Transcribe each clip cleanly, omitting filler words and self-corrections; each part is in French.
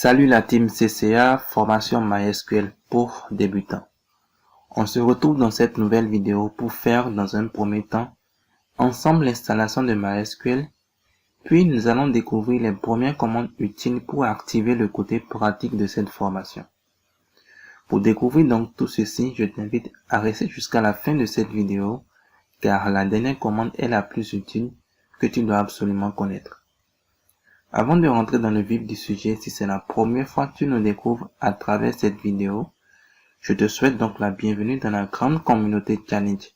Salut la team CCA, formation MySQL pour débutants. On se retrouve dans cette nouvelle vidéo pour faire dans un premier temps ensemble l'installation de MySQL, puis nous allons découvrir les premières commandes utiles pour activer le côté pratique de cette formation. Pour découvrir donc tout ceci, je t'invite à rester jusqu'à la fin de cette vidéo car la dernière commande est la plus utile que tu dois absolument connaître. Avant de rentrer dans le vif du sujet, si c'est la première fois que tu nous découvres à travers cette vidéo, je te souhaite donc la bienvenue dans la grande communauté Challenge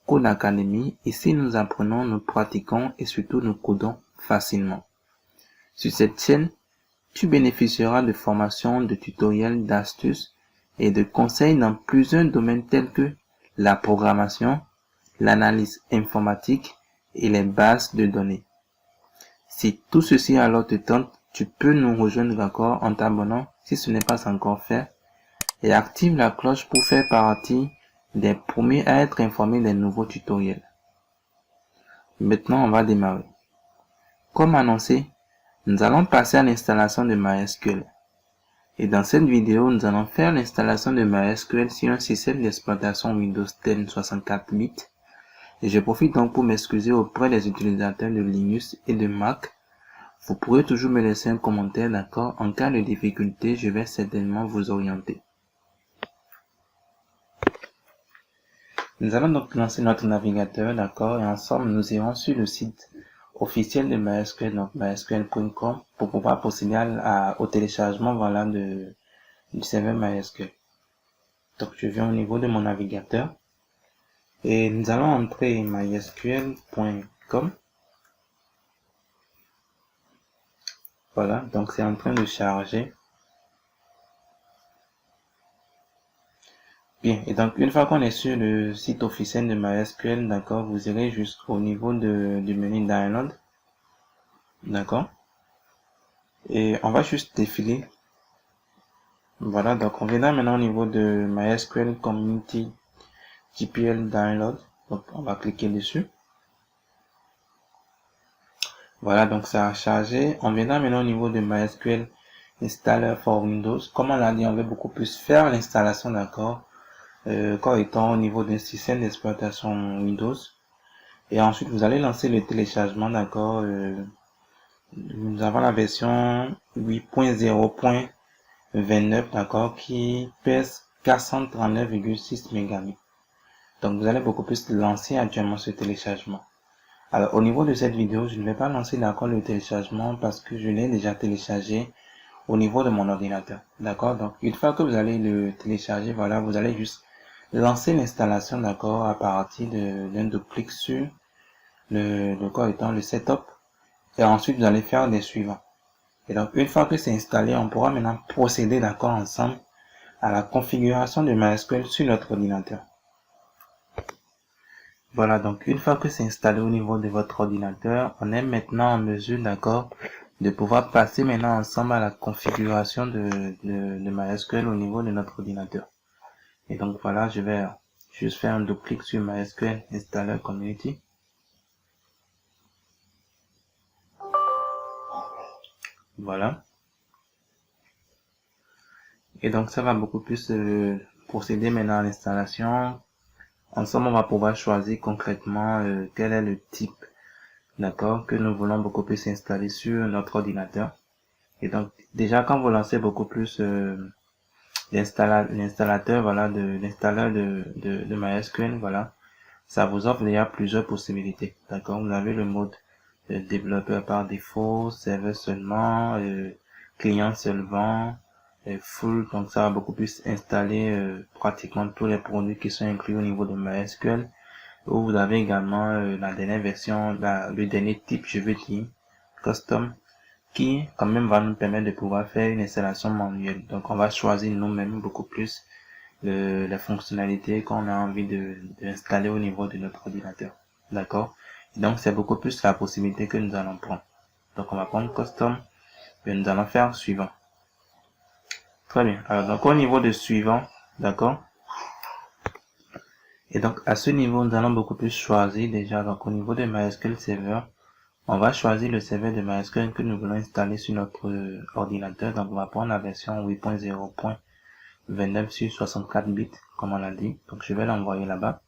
Code Academy. Ici, nous apprenons, nous pratiquons et surtout nous codons facilement. Sur cette chaîne, tu bénéficieras de formations, de tutoriels, d'astuces et de conseils dans plusieurs domaines tels que la programmation, l'analyse informatique et les bases de données. Si tout ceci alors te tente, tu peux nous rejoindre d'accord en t'abonnant si ce n'est pas encore fait et active la cloche pour faire partie des premiers à être informés des nouveaux tutoriels. Maintenant, on va démarrer. Comme annoncé, nous allons passer à l'installation de MySQL. Et dans cette vidéo, nous allons faire l'installation de MySQL sur un système d'exploitation Windows 10 64 bits. Et je profite donc pour m'excuser auprès des utilisateurs de Linux et de Mac. Vous pourrez toujours me laisser un commentaire, d'accord? En cas de difficulté, je vais certainement vous orienter. Nous allons donc lancer notre navigateur, d'accord? Et ensemble, nous irons sur le site officiel de MySQL, donc mysql.com, pour pouvoir procéder au téléchargement, voilà, du serveur MySQL. Donc, je viens au niveau de mon navigateur. Et nous allons entrer mysql.com. Voilà, donc c'est en train de charger. Bien, et donc une fois qu'on est sur le site officiel de MySQL, d'accord, vous irez jusqu'au niveau du menu Download. D'accord. Et on va juste défiler. Voilà, donc on viendra maintenant au niveau de MySQL Community GPL Download. Donc on va cliquer dessus. Voilà, donc ça a chargé. On viendra maintenant au niveau de MySQL Installer for Windows. Comme on l'a dit, on veut beaucoup plus faire l'installation, d'accord, quand étant au niveau d'un système d'exploitation Windows. Et ensuite, vous allez lancer le téléchargement, d'accord. Nous avons la version 8.0.29, d'accord, qui pèse 439,6 mégabits. Donc, vous allez beaucoup plus lancer actuellement ce téléchargement. Alors, au niveau de cette vidéo, je ne vais pas lancer d'accord le téléchargement parce que je l'ai déjà téléchargé au niveau de mon ordinateur. D'accord? Donc, une fois que vous allez le télécharger, voilà, vous allez juste lancer l'installation, d'accord, à partir d'un double clic sur le corps étant le setup. Et ensuite, vous allez faire les suivants. Et donc, une fois que c'est installé, on pourra maintenant procéder, d'accord, ensemble à la configuration de MySQL sur notre ordinateur. Voilà, donc une fois que c'est installé au niveau de votre ordinateur, on est maintenant en mesure, d'accord, de pouvoir passer maintenant ensemble à la configuration de MySQL au niveau de notre ordinateur. Et donc voilà, je vais juste faire un double clic sur MySQL Installer Community. Voilà. Et donc ça va beaucoup plus procéder maintenant à l'installation. Ensemble, on va pouvoir choisir concrètement quel est le type, d'accord, que nous voulons beaucoup plus installer sur notre ordinateur. Et donc déjà quand vous lancez beaucoup plus l'installateur, voilà, l'installeur de MySQL, voilà, ça vous offre déjà plusieurs possibilités, d'accord. Vous avez le mode développeur par défaut, serveur seulement, client seulement, full, donc ça va beaucoup plus installer pratiquement tous les produits qui sont inclus au niveau de MySQL. Où vous avez également la dernière version, le dernier type, je veux dire, custom, qui quand même va nous permettre de pouvoir faire une installation manuelle. Donc on va choisir nous-mêmes beaucoup plus les fonctionnalités qu'on a envie d'installer au niveau de notre ordinateur. D'accord? Donc c'est beaucoup plus la possibilité que nous allons prendre. Donc on va prendre custom et nous allons faire suivant. Très bien. Alors donc au niveau de suivant, d'accord? Et donc à ce niveau, nous allons beaucoup plus choisir déjà, donc au niveau de MySQL Server, On va choisir le serveur de MySQL que nous voulons installer sur notre ordinateur. Donc, on va prendre la version 8.0.29 sur 64 bits, comme on l'a dit. Donc, je vais l'envoyer là-bas.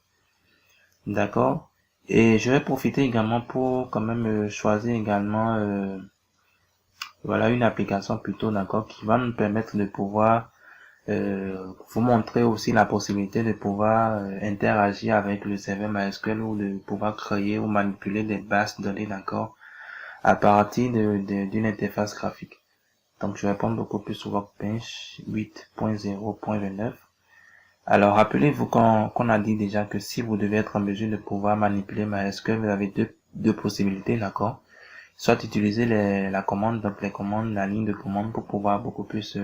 D'accord. Et je vais profiter également pour quand même choisir également voilà une application plutôt, d'accord, qui va nous permettre de pouvoir vous montrer aussi la possibilité de pouvoir interagir avec le serveur MySQL ou de pouvoir créer ou manipuler des bases de données, d'accord, à partir d'une interface graphique. Donc, je vais prendre beaucoup plus sur Workbench 8.0.29. Alors, rappelez-vous qu'on a dit déjà que si vous devez être en mesure de pouvoir manipuler MySQL, vous avez deux possibilités, d'accord? Soit utiliser la commande, donc les commandes, la ligne de commande pour pouvoir beaucoup plus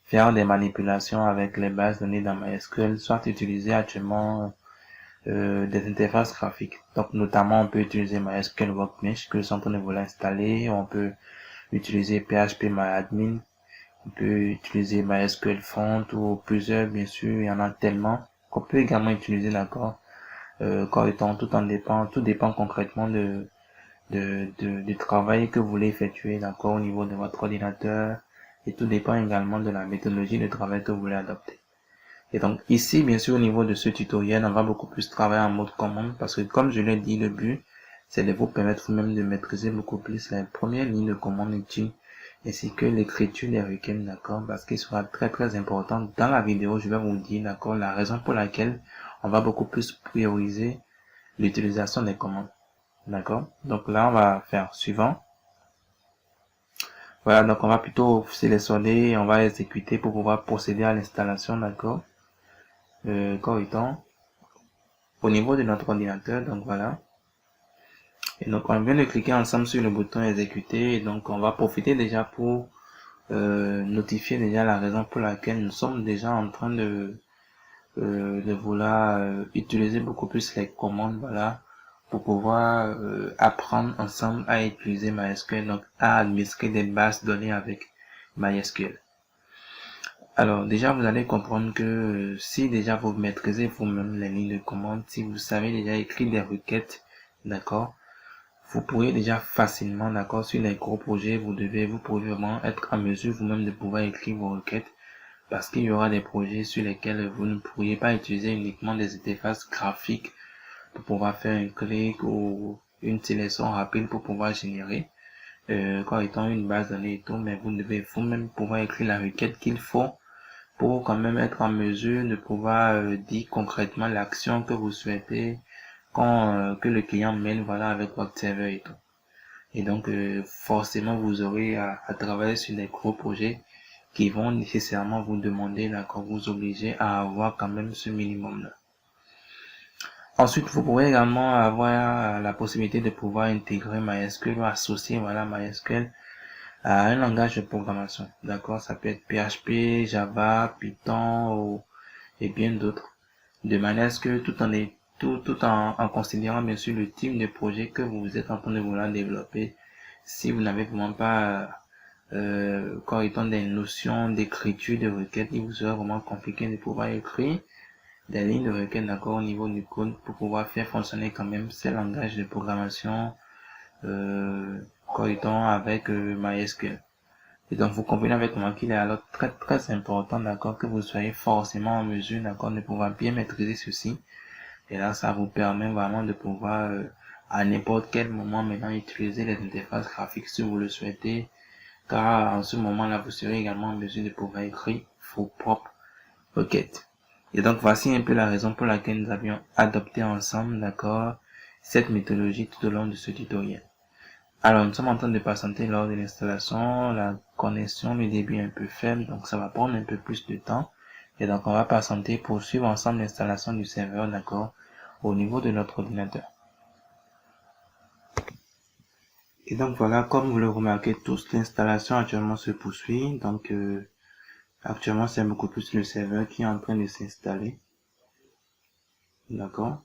faire des manipulations avec les bases de données dans MySQL, soit utiliser actuellement des interfaces graphiques. Donc, notamment, on peut utiliser MySQL Workbench que je suis en train de vous l'installer. On peut utiliser PHP-MyAdmin. On peut utiliser MySQL Font ou plusieurs, bien sûr. Il y en a tellement qu'on peut également utiliser, d'accord. Tout dépend concrètement du travail que vous voulez effectuer, d'accord, au niveau de votre ordinateur. Et tout dépend également de la méthodologie de travail que vous voulez adopter. Et donc ici, bien sûr, au niveau de ce tutoriel, on va beaucoup plus travailler en mode commande parce que comme je l'ai dit, le but, c'est de vous permettre vous-même de maîtriser beaucoup plus les premières lignes de commande utiles ainsi que l'écriture des requêtes, d'accord, parce qu'il sera très très important. Dans la vidéo, je vais vous dire, d'accord, la raison pour laquelle on va beaucoup plus prioriser l'utilisation des commandes, d'accord. Donc là, on va faire suivant. Voilà, donc on va plutôt sélectionner et on va exécuter pour pouvoir procéder à l'installation, d'accord. Corrigeant au niveau de notre ordinateur, donc voilà. Et donc on vient de cliquer ensemble sur le bouton exécuter et donc on va profiter déjà pour notifier déjà la raison pour laquelle nous sommes déjà en train de vouloir utiliser beaucoup plus les commandes, voilà, pour pouvoir apprendre ensemble à utiliser MySQL, donc à administrer des bases de données avec MySQL. Alors déjà vous allez comprendre que si déjà vous maîtrisez vous-même les lignes de commande, si vous savez déjà écrire des requêtes, d'accord, vous pourriez déjà facilement, d'accord, sur les gros projets, vous pouvez vraiment être en mesure vous-même de pouvoir écrire vos requêtes parce qu'il y aura des projets sur lesquels vous ne pourriez pas utiliser uniquement des interfaces graphiques pour pouvoir faire un clic ou une sélection rapide pour pouvoir générer quoi étant une base de données et tout, mais vous devez vous-même pouvoir écrire la requête qu'il faut pour quand même être en mesure de pouvoir dire concrètement l'action que vous souhaitez que le client mène, voilà, avec votre serveur et tout. Et donc forcément vous aurez à travailler sur des gros projets qui vont nécessairement vous demander, d'accord, vous obliger à avoir quand même ce minimum là. Ensuite, vous pourrez également avoir la possibilité de pouvoir intégrer MySQL ou associer, voilà, MySQL à un langage de programmation. D'accord, ça peut être PHP, Java, Python et bien d'autres. De manière à ce que tout en considérant bien sûr le type de projet que vous êtes en train de vouloir développer, si vous n'avez vraiment pas quand étant des notions d'écriture de requêtes, il vous sera vraiment compliqué de pouvoir écrire des lignes de requêtes, d'accord, au niveau du code pour pouvoir faire fonctionner quand même ces langages de programmation étant avec MySQL. Et donc, vous comprenez avec moi qu'il est alors très très important, d'accord, que vous soyez forcément en mesure, d'accord, de pouvoir bien maîtriser ceci. Et là, ça vous permet vraiment de pouvoir, à n'importe quel moment maintenant, utiliser les interfaces graphiques si vous le souhaitez. Car en ce moment-là, vous serez également en mesure de pouvoir écrire vos propres requêtes. Et donc, voici un peu la raison pour laquelle nous avions adopté ensemble, d'accord, cette méthodologie tout au long de ce tutoriel. Alors, nous sommes en train de patienter lors de l'installation. La connexion, le début est un peu faible, donc ça va prendre un peu plus de temps. Et donc, on va patienter pour suivre ensemble l'installation du serveur, d'accord, au niveau de notre ordinateur. Et donc, voilà, comme vous le remarquez tous, l'installation actuellement se poursuit. Donc, actuellement, c'est beaucoup plus le serveur qui est en train de s'installer. D'accord.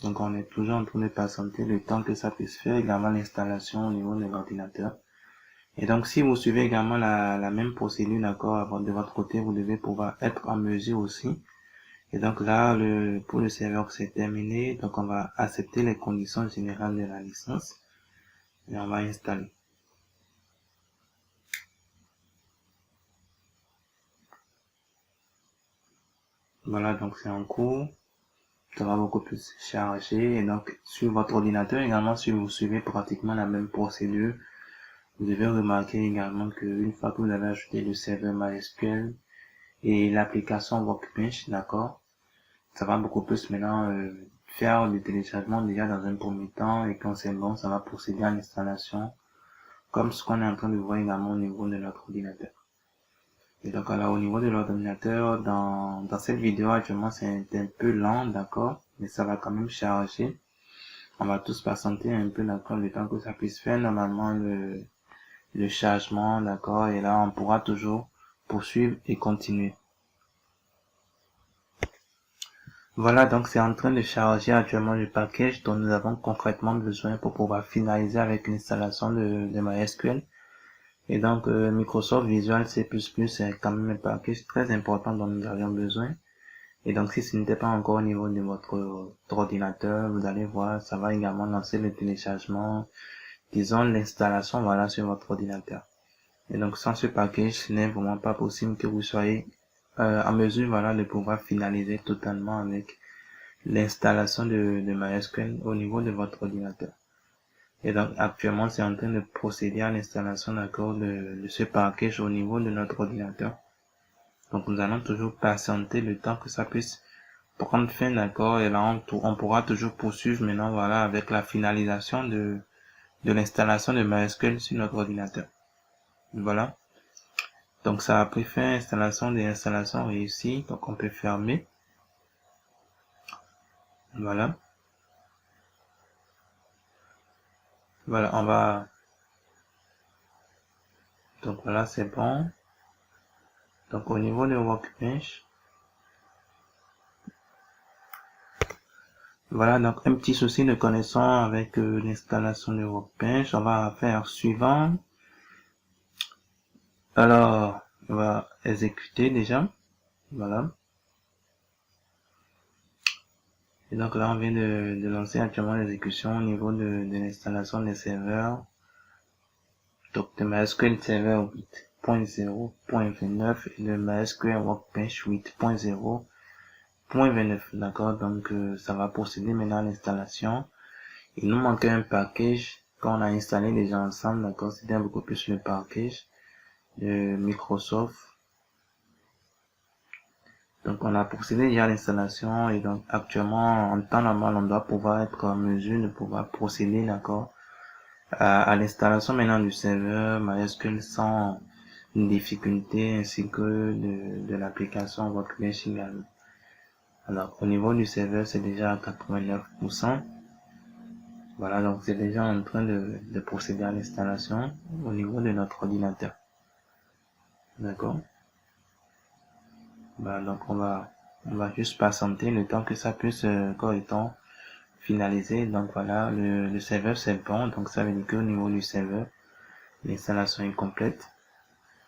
Donc, on est toujours en train de patienter le temps que ça puisse faire, également l'installation au niveau de l'ordinateur. Et donc, si vous suivez également la même procédure, d'accord, de votre côté, vous devez pouvoir être en mesure aussi. Et donc là, pour le serveur, c'est terminé. Donc, on va accepter les conditions générales de la licence. et on va installer. Voilà, donc c'est en cours. Ça va beaucoup plus charger. Et donc, sur votre ordinateur également, si vous suivez pratiquement la même procédure, vous devez remarquer également qu'une fois que vous avez ajouté le serveur MySQL et l'application Workbench, d'accord, ça va beaucoup plus maintenant faire le téléchargement déjà dans un premier temps, et quand c'est bon, ça va procéder à l'installation, comme ce qu'on est en train de voir également au niveau de notre ordinateur. Et donc alors au niveau de l'ordinateur, dans cette vidéo actuellement c'est un peu lent, d'accord, mais ça va quand même charger. On va tous patienter un peu, d'accord, le temps que ça puisse faire normalement le chargement, d'accord, et là on pourra toujours poursuivre et continuer. Voilà, donc c'est en train de charger actuellement le package dont nous avons concrètement besoin pour pouvoir finaliser avec l'installation de MySQL. Et donc Microsoft Visual C++ est quand même un package très important dont nous avions besoin. Et donc si ce n'était pas encore au niveau de votre ordinateur, vous allez voir, ça va également lancer le téléchargement, disons l'installation, voilà, sur votre ordinateur. Et donc sans ce package, ce n'est vraiment pas possible que vous soyez en mesure, voilà, de pouvoir finaliser totalement avec l'installation de MySQL au niveau de votre ordinateur. Et donc actuellement c'est en train de procéder à l'installation, d'accord, de ce package au niveau de notre ordinateur. Donc nous allons toujours patienter le temps que ça puisse prendre fin, d'accord, et là on pourra toujours poursuivre maintenant, voilà, avec la finalisation de l'installation de MySQL sur notre ordinateur. Voilà, donc ça a pris fin, installation des installations réussie, donc on peut fermer. Voilà, on va, donc voilà, c'est bon. Donc au niveau de Workbench, voilà, donc un petit souci de connexion avec l'installation de Workbench. On va faire suivant. Alors, on va exécuter déjà. Voilà. Et donc là, on vient de lancer actuellement l'exécution au niveau de l'installation des serveurs. Donc de MySQL Server 8.0.29 et de MySQL Workbench 8.0.29. D'accord, donc ça va procéder maintenant à l'installation. Il nous manquait un package qu'on a installé déjà ensemble, d'accord, c'était beaucoup plus le package de Microsoft. Donc on a procédé déjà à l'installation, et donc actuellement en temps normal on doit pouvoir être en mesure de pouvoir procéder, d'accord, à l'installation maintenant du serveur MySQL sans difficulté, ainsi que de l'application Workbench également. Alors au niveau du serveur c'est déjà à 89%. Voilà, donc c'est déjà en train de procéder à l'installation au niveau de notre ordinateur. D'accord. Bah, donc on va juste patienter le temps que ça puisse correctement finaliser. Donc voilà, le serveur c'est bon, donc ça veut dire qu'au niveau du serveur, l'installation est complète.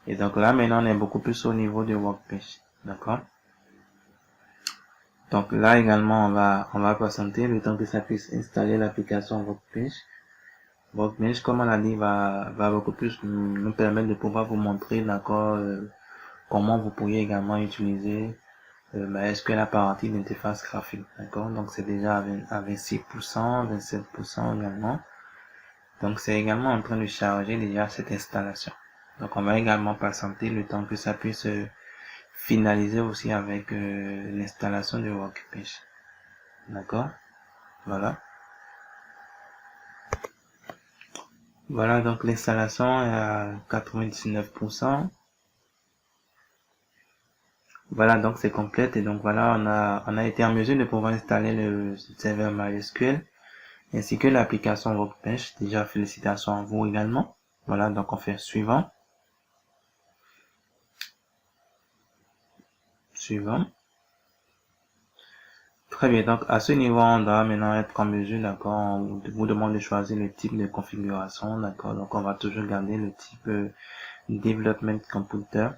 Et donc là maintenant on est beaucoup plus au niveau de Workbench. D'accord. Donc là également on va patienter le temps que ça puisse installer l'application Workbench. Workbench, comme on l'a dit, va beaucoup plus nous permettre de pouvoir vous montrer, d'accord, comment vous pourriez également utiliser MySQL à partir d'interface graphique, d'accord. Donc c'est déjà à 26%, 27% également. Donc c'est également en train de charger déjà cette installation. Donc on va également patienter le temps que ça puisse finaliser aussi avec l'installation de Workbench, d'accord. Voilà, donc l'installation est à 99%. Voilà, donc c'est complète, et donc voilà, on a été en mesure de pouvoir installer le serveur MySQL ainsi que l'application Workbench. Déjà félicitations à vous également. Voilà, donc on fait suivant. Très bien, donc à ce niveau on doit maintenant être en mesure, d'accord, on vous demande de choisir le type de configuration, d'accord. Donc on va toujours garder le type Development Computer.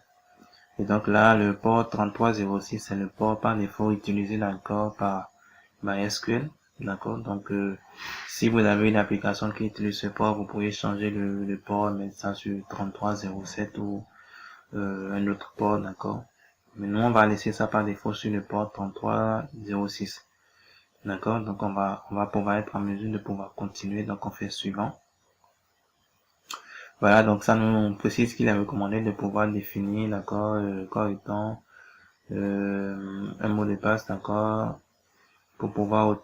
Et donc là, le port 3306, c'est le port par défaut utilisé, d'accord, par MySQL. D'accord, donc si vous avez une application qui utilise ce port, vous pouvez changer le port, mettre ça sur 3307 ou un autre port, d'accord. Mais nous, on va laisser ça par défaut sur le port 3306. D'accord, donc on va pouvoir être en mesure de pouvoir continuer. Donc on fait suivant. Voilà, donc ça nous précise qu'il est recommandé de pouvoir définir, d'accord, corps étant un mot de passe, d'accord, pour pouvoir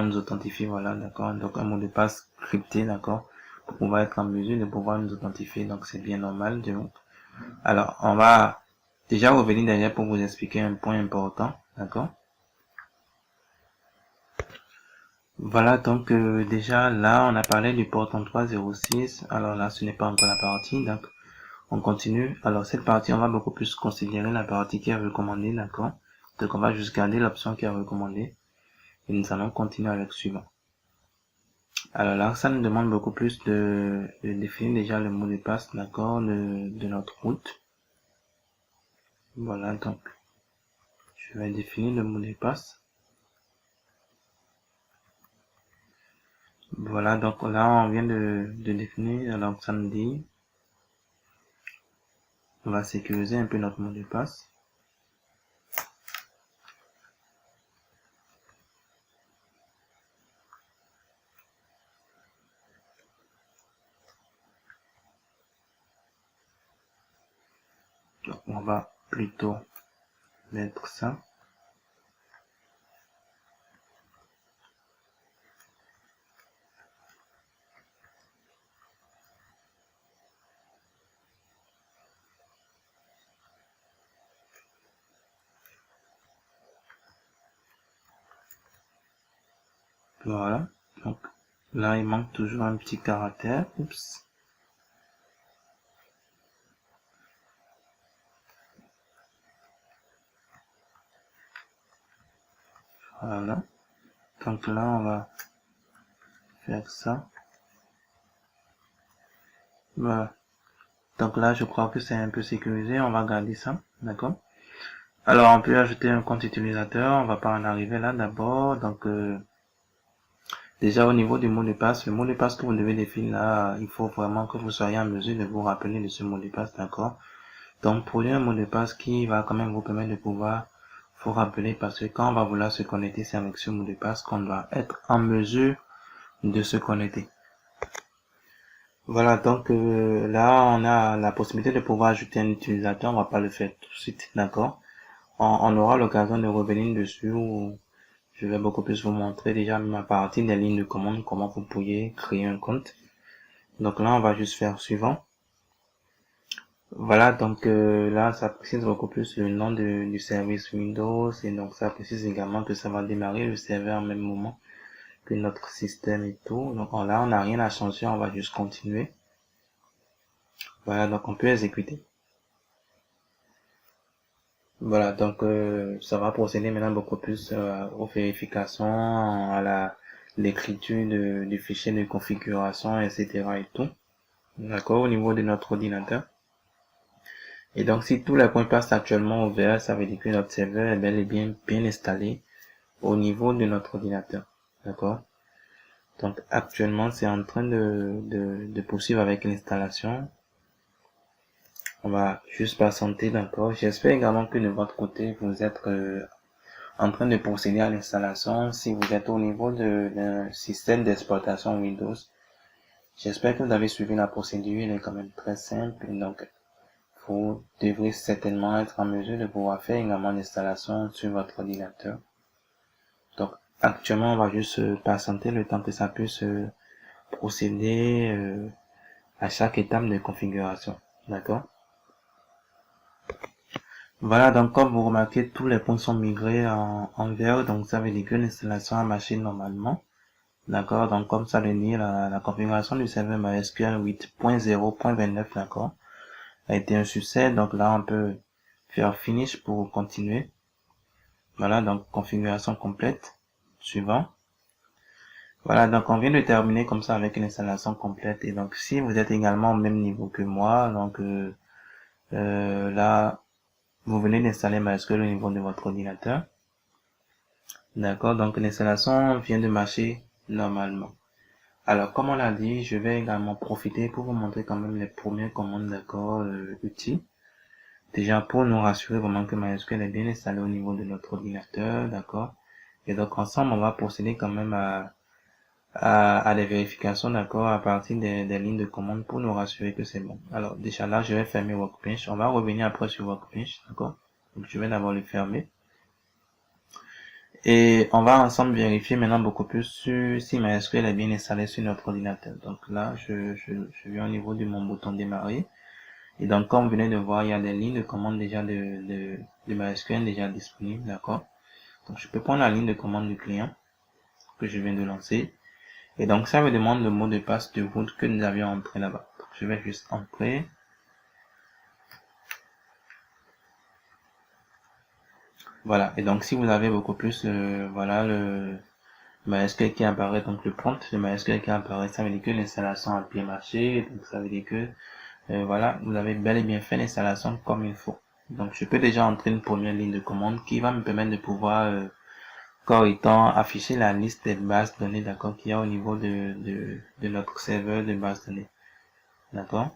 nous authentifier, voilà, d'accord. Donc un mot de passe crypté, d'accord, pour pouvoir être en mesure de pouvoir nous authentifier. Donc c'est bien normal. Alors on va déjà revenir derrière pour vous expliquer un point important, d'accord. Voilà, donc déjà là on a parlé du port 3306. Alors là ce n'est pas encore la partie, donc on continue. Alors cette partie on va beaucoup plus considérer la partie qui est recommandée, d'accord. Donc on va juste garder l'option qui est recommandée et nous allons continuer avec le suivant. Alors là ça nous demande beaucoup plus de définir déjà le mot de passe, d'accord, de notre route. Voilà, donc je vais définir le mot de passe. Voilà, donc là on vient de définir. Alors ça nous dit on va sécuriser un peu notre mot de passe. Donc on va plutôt mettre ça. Voilà. Donc là il manque toujours un petit caractère. Oups. Voilà. Donc là on va faire ça. Voilà. Donc là je crois que c'est un peu sécurisé. On va garder ça. D'accord. Alors on peut ajouter un compte utilisateur. On va pas en arriver là d'abord. Donc déjà au niveau du mot de passe, le mot de passe que vous devez définir là, il faut vraiment que vous soyez en mesure de vous rappeler de ce mot de passe, d'accord. Donc prenez un mot de passe qui va quand même vous permettre de pouvoir vous rappeler, parce que quand on va vouloir se connecter, c'est avec ce mot de passe qu'on doit être en mesure de se connecter. Voilà, donc là on a la possibilité de pouvoir ajouter un utilisateur. On va pas le faire tout de suite, d'accord. On aura l'occasion de revenir dessus où je vais beaucoup plus vous montrer déjà ma partie des lignes de commande, comment vous pourriez créer un compte. Donc là on va juste faire suivant. Voilà, donc là ça précise beaucoup plus le nom du service Windows, et donc ça précise également que ça va démarrer le serveur en même moment que notre système et tout. Donc là on n'a rien à changer, on va juste continuer. Voilà, donc on peut exécuter. Voilà, donc ça va procéder maintenant beaucoup plus aux vérifications, à l'écriture du fichier de configuration, etc. et tout. D'accord, au niveau de notre ordinateur. Et donc si tous les points passent actuellement au vert, ça veut dire que notre serveur est bel et bien installé au niveau de notre ordinateur. D'accord. Donc actuellement c'est en train de poursuivre avec l'installation. On va juste patienter, d'accord. J'espère également que de votre côté vous êtes en train de procéder à l'installation. Si vous êtes au niveau d'un système d'exploitation Windows, j'espère que vous avez suivi la procédure. Elle est quand même très simple. Donc vous devrez certainement être en mesure de pouvoir faire également l'installation sur votre ordinateur. Donc actuellement on va juste patienter le temps que ça puisse procéder à chaque étape de configuration. D'accord. Voilà, donc comme vous remarquez, tous les points sont migrés en vert, donc ça veut dire que l'installation a marché normalement. D'accord, donc comme ça le dit, la configuration du serveur MySQL 8.0.29, d'accord, a été un succès. Donc là on peut faire finish pour continuer. Voilà, donc configuration complète. Suivant. Voilà, donc on vient de terminer comme ça avec une installation complète. Et donc si vous êtes également au même niveau que moi, donc là vous venez d'installer MySQL au niveau de votre ordinateur. D'accord, donc l'installation vient de marcher normalement. Alors, comme on l'a dit, je vais également profiter pour vous montrer quand même les premières commandes, d'accord, utiles. Déjà, pour nous rassurer vraiment que MySQL est bien installé au niveau de notre ordinateur, d'accord. Et donc, ensemble, on va procéder quand même à des vérifications, d'accord, à partir des lignes de commande pour nous rassurer que c'est bon. Alors, déjà là, je vais fermer Workbench. On va revenir après sur Workbench, d'accord. Donc, je vais d'abord le fermer. Et on va ensemble vérifier maintenant beaucoup plus sur si MySQL est bien installé sur notre ordinateur. Donc là, je viens au niveau de mon bouton démarrer. Et donc, comme vous venez de voir, il y a des lignes de commande déjà de MySQL déjà disponibles, d'accord. Donc, je peux prendre la ligne de commande du client que je viens de lancer. Et donc, ça me demande le mot de passe de route que nous avions entré là-bas. Donc, je vais juste entrer. Voilà. Et donc, si vous avez beaucoup plus, voilà, le MySQL qui apparaît, donc le prompt de MySQL qui apparaît, ça veut dire que l'installation a bien marché. Donc, ça veut dire que, voilà, vous avez bel et bien fait l'installation comme il faut. Donc, je peux déjà entrer une première ligne de commande qui va me permettre de pouvoir, corps étant afficher la liste des bases de données, d'accord, qu'il y a au niveau de notre serveur de base de données. D'accord.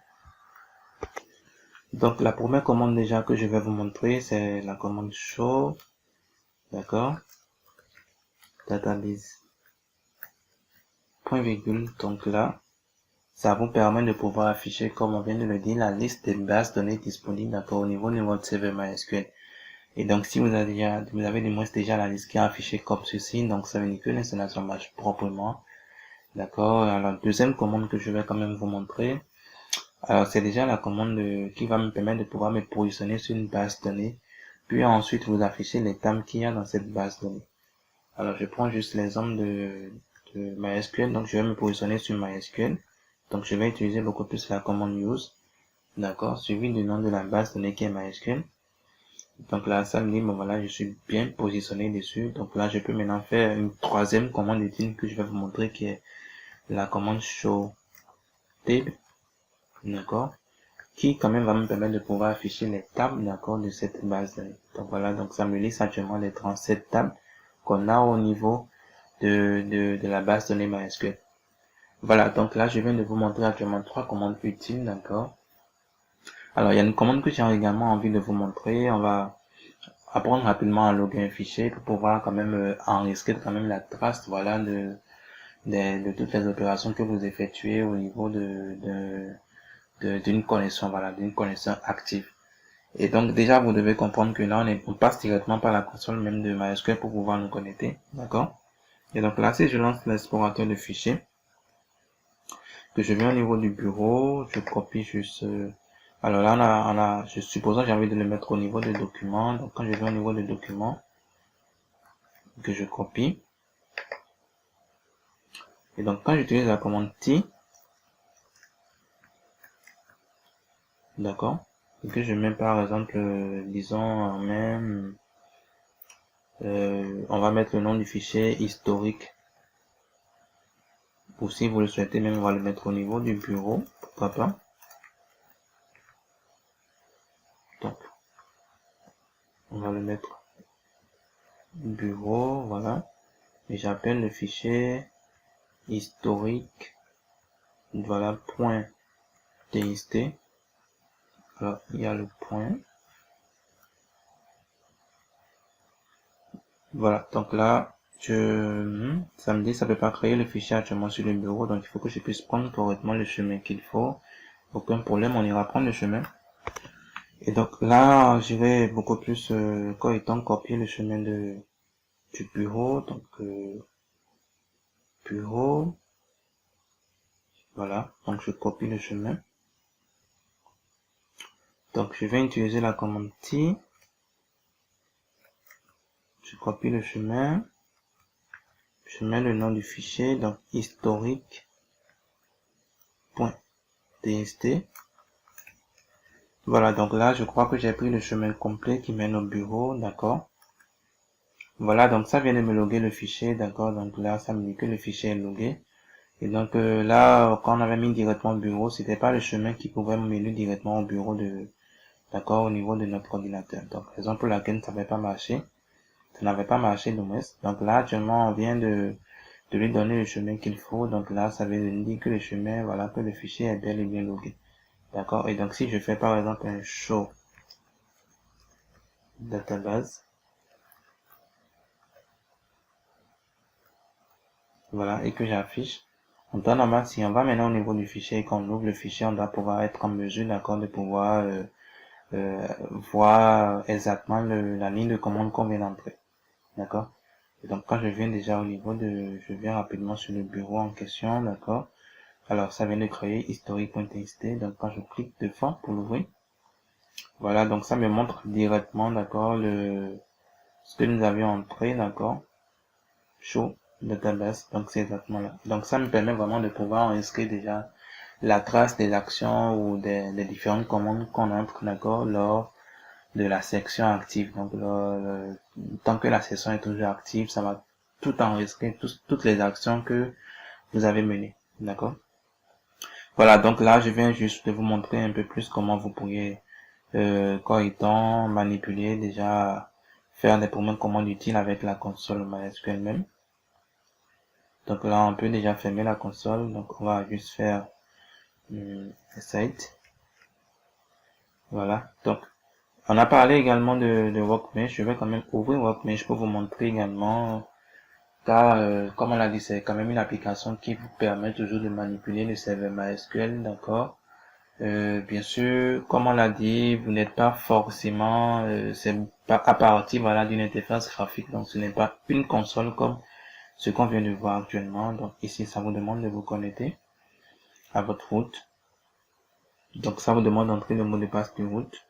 Donc, la première commande déjà que je vais vous montrer, c'est la commande show, d'accord, database, point virgule. Donc là, ça vous permet de pouvoir afficher, comme on vient de le dire, la liste des bases de données disponibles, d'accord, au niveau de votre serveur MySQL. Et donc, si vous avez du moins déjà la liste qui est affichée comme ceci, donc ça veut dire que l'installation marche proprement, d'accord. Alors, deuxième commande que je vais quand même vous montrer, alors c'est déjà la commande qui va me permettre de pouvoir me positionner sur une base de données, puis ensuite vous afficher les tables qu'il y a dans cette base de données. Alors, je prends juste l'exemple de MySQL, donc je vais me positionner sur MySQL. Donc, je vais utiliser beaucoup plus la commande use, d'accord, suivi du nom de la base de données qui est MySQL. Donc là, ça me dit, bon voilà, je suis bien positionné dessus. Donc là, je peux maintenant faire une troisième commande utile que je vais vous montrer qui est la commande show table, d'accord, qui quand même va me permettre de pouvoir afficher les tables, d'accord, de cette base de données. Donc voilà, donc ça me liste actuellement les 37 tables qu'on a au niveau de la base de données MySQL. Voilà, donc là, je viens de vous montrer actuellement trois commandes utiles, d'accord. Alors, il y a une commande que j'ai également envie de vous montrer. On va apprendre rapidement à loguer un fichier pour pouvoir quand même enregistrer quand même la trace, voilà, de toutes les opérations que vous effectuez au niveau d'une connexion, voilà, d'une connexion active. Et donc, déjà, vous devez comprendre que là, on passe directement par la console même de MySQL pour pouvoir nous connecter, d'accord. Et donc là, si je lance l'explorateur de fichiers, que je viens au niveau du bureau, je copie juste, alors là, je suppose que j'ai envie de le mettre au niveau des documents. Donc, quand je viens au niveau des documents, que je copie, et donc quand j'utilise la commande T, d'accord, et que je mets par exemple, disons même, on va mettre le nom du fichier historique, ou si vous le souhaitez même, on va le mettre au niveau du bureau, pourquoi pas. Donc, on va le mettre bureau, voilà, et j'appelle le fichier historique, voilà, point txt. Alors, il y a le point. Voilà, donc là, ça me dit ça peut pas créer le fichier actuellement sur le bureau, donc il faut que je puisse prendre correctement le chemin qu'il faut. Aucun problème, on ira prendre le chemin. Et donc là, je vais beaucoup plus, quand étant copier le chemin du bureau, donc bureau, voilà, donc je copie le chemin. Donc je vais utiliser la commande T, je copie le chemin, je mets le nom du fichier, donc historique.txt. Voilà, donc là, je crois que j'ai pris le chemin complet qui mène au bureau, d'accord. Voilà, donc ça vient de me loguer le fichier, d'accord. Donc là, ça me dit que le fichier est logué. Et donc là, quand on avait mis directement au bureau, c'était pas le chemin qui pouvait me mener directement au bureau d'accord, au niveau de notre ordinateur. Donc, raison pour laquelle ça n'avait pas marché. ça n'avait pas marché de moins. Donc là, actuellement, on vient de lui donner le chemin qu'il faut. Donc là, ça veut dire que le chemin, voilà, que le fichier est bel et bien logué. D'accord? Et donc, si je fais par exemple un show database, voilà, et que j'affiche, en temps normal, si on va maintenant au niveau du fichier et qu'on ouvre le fichier, on doit pouvoir être en mesure, d'accord, de pouvoir voir exactement la ligne de commande qu'on vient d'entrer. D'accord? Et donc, quand je viens déjà au niveau je viens rapidement sur le bureau en question, d'accord? Alors, ça vient de créer historique.txt. Donc, quand je clique devant pour l'ouvrir, voilà, donc ça me montre directement, d'accord, ce que nous avions entré, d'accord? Show database. Donc, c'est exactement là. Donc, ça me permet vraiment de pouvoir inscrire déjà la trace des actions ou des différentes commandes qu'on entre, d'accord, lors de la section active. Donc, tant que la section est toujours active, ça va tout enregistrer, toutes les actions que vous avez menées. D'accord? Voilà, donc là, je viens juste de vous montrer un peu plus comment vous pourriez, correctement manipuler, déjà, faire des premières commandes utiles avec la console MySQL même. Donc là, on peut déjà fermer la console. Donc, on va juste faire site. Voilà. Donc, on a parlé également de Workbench. Je vais quand même ouvrir Workbench pour vous montrer également, car comme on l'a dit, c'est quand même une application qui vous permet toujours de manipuler le serveur MySQL, d'accord. Bien sûr, comme on l'a dit, vous n'êtes pas forcément, c'est pas à partir, voilà, d'une interface graphique, donc ce n'est pas une console comme ce qu'on vient de voir actuellement. Donc ici, ça vous demande de vous connecter à votre route. Donc ça vous demande d'entrer le mot de passe de route.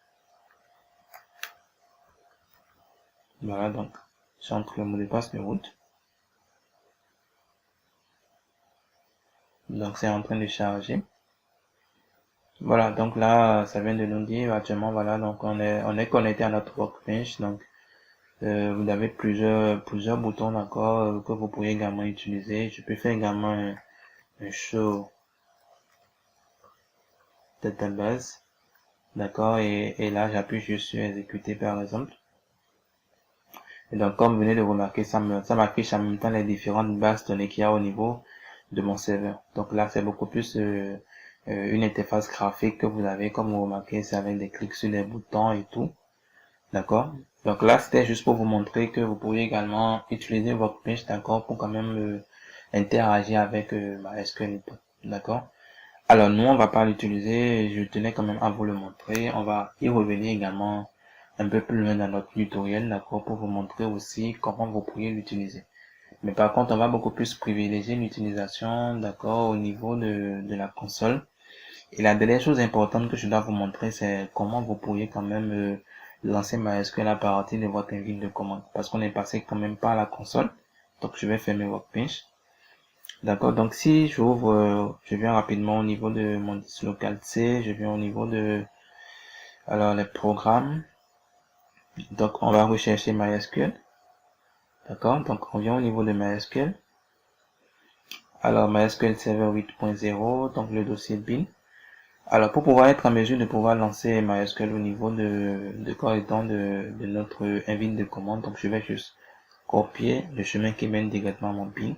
Voilà, donc j'entre le mot de passe de route. Donc c'est en train de charger. Voilà, donc là, ça vient de nous dire actuellement, voilà, donc on est connecté à notre Workbench. Donc vous avez plusieurs boutons, d'accord, que vous pouvez également utiliser. Je peux faire également un show database, d'accord, et là j'appuie juste sur exécuter par exemple. Et donc comme vous venez de remarquer, ça m'affiche en même temps les différentes bases données qu'il y a au niveau de mon serveur. Donc là c'est beaucoup plus une interface graphique que vous avez, comme vous remarquez, c'est avec des clics sur les boutons et tout. D'accord? Donc là, c'était juste pour vous montrer que vous pourriez également utiliser Workbench, d'accord, pour quand même interagir avec MySQL. D'accord? Alors nous, on va pas l'utiliser, je tenais quand même à vous le montrer. On va y revenir également un peu plus loin dans notre tutoriel, d'accord, pour vous montrer aussi comment vous pourriez l'utiliser. Mais par contre, on va beaucoup plus privilégier l'utilisation, d'accord, au niveau de la console. Et la dernière chose importante que je dois vous montrer, c'est comment vous pourriez quand même lancer MySQL à partir de votre ligne de commande. Parce qu'on est passé quand même par la console. Donc, je vais fermer Workbench. D'accord. Donc, si j'ouvre, je viens rapidement au niveau de mon disque local C. Je viens au niveau alors, les programmes. Donc, on va rechercher MySQL. D'accord. Donc, on vient au niveau de MySQL. Alors, MySQL Server 8.0. Donc, le dossier bin. Alors, pour pouvoir être en mesure de pouvoir lancer MySQL au niveau de notre invite de commande, donc je vais juste copier le chemin qui mène directement à mon bin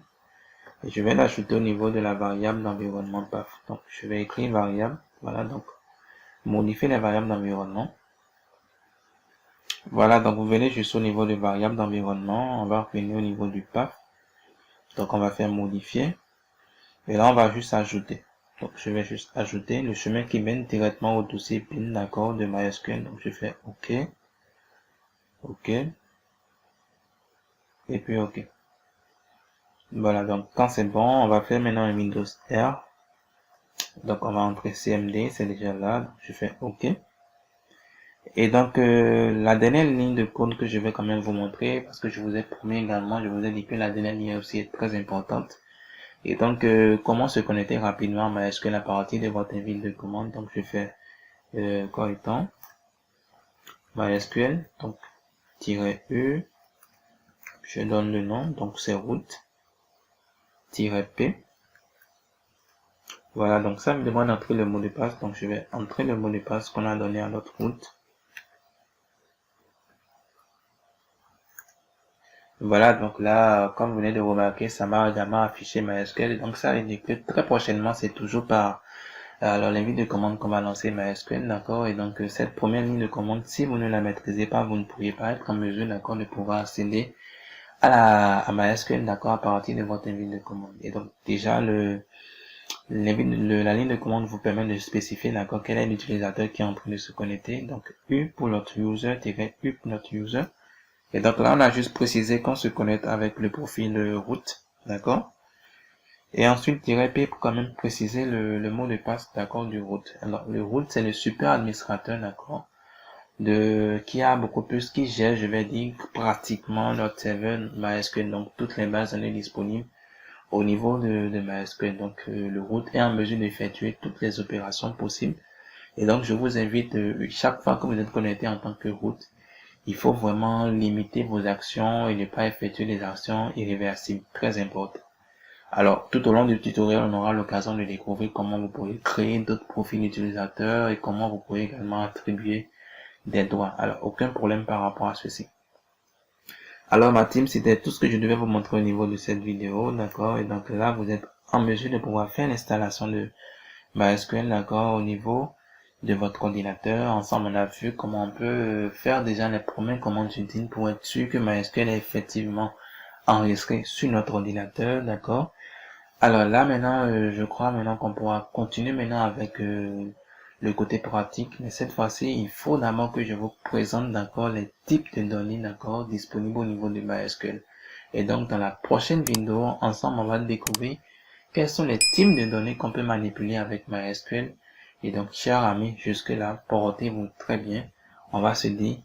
et je vais l'ajouter au niveau de la variable d'environnement path. Donc, je vais écrire variable, voilà, donc modifier les variables d'environnement. Voilà, donc vous venez juste au niveau de variable d'environnement, on va revenir au niveau du path. Donc, on va faire modifier et là, on va juste ajouter. Donc, je vais juste ajouter le chemin qui mène directement au dossier bin, d'accord, de MySQL. Donc, je fais OK, OK, et puis OK. Voilà, donc quand c'est bon, on va faire maintenant un Windows R. Donc, on va entrer CMD, c'est déjà là. Donc, je fais OK. Et donc, la dernière ligne de code que je vais quand même vous montrer, parce que je vous ai promis également, je vous ai dit que la dernière ligne aussi est très importante. Et donc, comment se connecter rapidement à MySQL à partir de votre invite de commande. Donc, je fais quoi étant MySQL, donc -e, je donne le nom, donc c'est route -p. Voilà, donc ça me demande d'entrer le mot de passe, donc je vais entrer le mot de passe qu'on a donné à notre route. Voilà, donc là, comme vous venez de remarquer, ça m'a également affiché MySQL. Donc ça indique que très prochainement, c'est toujours par la ligne de commande qu'on va lancer MySQL, d'accord. Et donc cette première ligne de commande, si vous ne la maîtrisez pas, vous ne pourriez pas être en mesure, d'accord, de pouvoir accéder à MySQL, d'accord, à partir de votre ligne de commande. Et donc déjà la ligne de commande vous permet de spécifier, d'accord, quel est l'utilisateur qui est en train de se connecter. Donc U pour notre user, U pour notre user. Et donc là, on a juste précisé qu'on se connecte avec le profil root, d'accord. Et ensuite, P pour quand même préciser le mot de passe, d'accord, du root. Alors, le root, c'est le super administrateur, d'accord, qui a beaucoup plus, qui gère, je vais dire, pratiquement notre serveur MySQL, donc toutes les bases données disponibles au niveau de MySQL. Donc, le root est en mesure d'effectuer toutes les opérations possibles. Et donc, je vous invite, chaque fois que vous êtes connecté en tant que root, il faut vraiment limiter vos actions et ne pas effectuer des actions irréversibles, très important. Alors, tout au long du tutoriel, on aura l'occasion de découvrir comment vous pouvez créer d'autres profils utilisateurs et comment vous pouvez également attribuer des droits. Alors, aucun problème par rapport à ceci. Alors, ma team, c'était tout ce que je devais vous montrer au niveau de cette vidéo, d'accord? Et donc là, vous êtes en mesure de pouvoir faire l'installation de MySQL, d'accord, au niveau de votre ordinateur. Ensemble, on a vu comment on peut faire déjà les premières commandes utiles pour être sûr que MySQL est effectivement enregistré sur notre ordinateur, d'accord? Alors là maintenant, je crois maintenant qu'on pourra continuer maintenant avec le côté pratique, mais cette fois-ci, il faut d'abord que je vous présente d'accord les types de données d'accord disponibles au niveau de MySQL. Et donc dans la prochaine vidéo, ensemble, on va découvrir quels sont les types de données qu'on peut manipuler avec MySQL. Et donc, chers amis, jusque-là, portez-vous très bien. On va se dire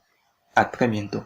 à très bientôt.